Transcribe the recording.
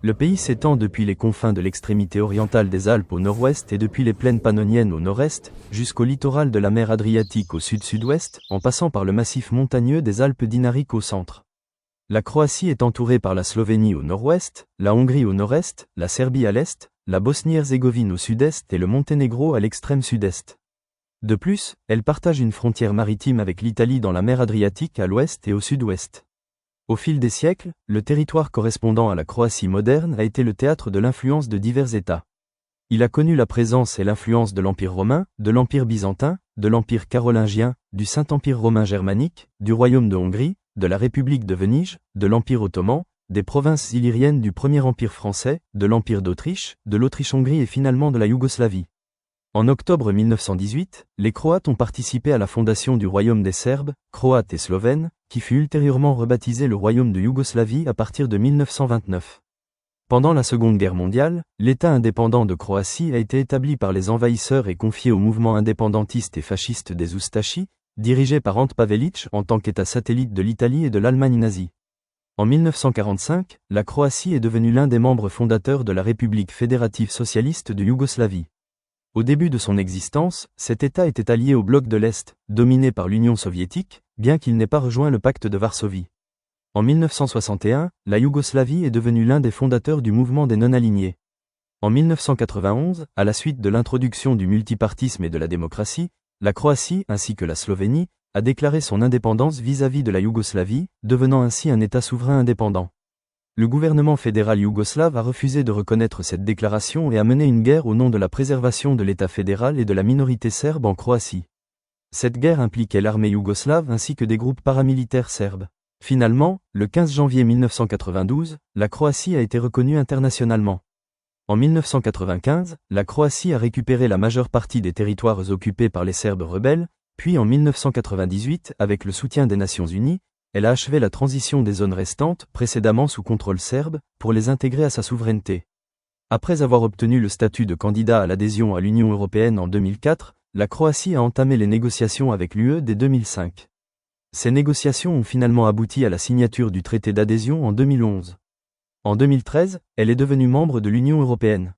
Le pays s'étend depuis les confins de l'extrémité orientale des Alpes au nord-ouest et depuis les plaines pannoniennes au nord-est, jusqu'au littoral de la mer Adriatique au sud-sud-ouest, en passant par le massif montagneux des Alpes dinariques au centre. La Croatie est entourée par la Slovénie au nord-ouest, la Hongrie au nord-est, la Serbie à l'est, la Bosnie-Herzégovine au sud-est et le Monténégro à l'extrême sud-est. De plus, elle partage une frontière maritime avec l'Italie dans la mer Adriatique à l'ouest et au sud-ouest. Au fil des siècles, le territoire correspondant à la Croatie moderne a été le théâtre de l'influence de divers États. Il a connu la présence et l'influence de l'Empire romain, de l'Empire byzantin, de l'Empire carolingien, du Saint-Empire romain germanique, du Royaume de Hongrie, de la République de Venise, de l'Empire ottoman, des provinces illyriennes du Premier Empire français, de l'Empire d'Autriche, de l'Autriche-Hongrie et finalement de la Yougoslavie. En octobre 1918, les Croates ont participé à la fondation du Royaume des Serbes, Croates et Slovènes, qui fut ultérieurement rebaptisé le Royaume de Yougoslavie à partir de 1929. Pendant la Seconde Guerre mondiale, l'État indépendant de Croatie a été établi par les envahisseurs et confié au mouvement indépendantiste et fasciste des Ustashi, dirigé par Ante Pavelić en tant qu'État satellite de l'Italie et de l'Allemagne nazie. En 1945, la Croatie est devenue l'un des membres fondateurs de la République fédérative socialiste de Yougoslavie. Au début de son existence, cet État était allié au bloc de l'Est, dominé par l'Union soviétique, bien qu'il n'ait pas rejoint le pacte de Varsovie. En 1961, la Yougoslavie est devenue l'un des fondateurs du mouvement des non-alignés. En 1991, à la suite de l'introduction du multipartisme et de la démocratie, la Croatie, ainsi que la Slovénie, a déclaré son indépendance vis-à-vis de la Yougoslavie, devenant ainsi un État souverain indépendant. Le gouvernement fédéral yougoslave a refusé de reconnaître cette déclaration et a mené une guerre au nom de la préservation de l'État fédéral et de la minorité serbe en Croatie. Cette guerre impliquait l'armée yougoslave ainsi que des groupes paramilitaires serbes. Finalement, le 15 janvier 1992, la Croatie a été reconnue internationalement. En 1995, la Croatie a récupéré la majeure partie des territoires occupés par les Serbes rebelles, puis en 1998, avec le soutien des Nations Unies, elle a achevé la transition des zones restantes, précédemment sous contrôle serbe, pour les intégrer à sa souveraineté. Après avoir obtenu le statut de candidat à l'adhésion à l'Union européenne en 2004, la Croatie a entamé les négociations avec l'UE dès 2005. Ces négociations ont finalement abouti à la signature du traité d'adhésion en 2011. En 2013, elle est devenue membre de l'Union européenne.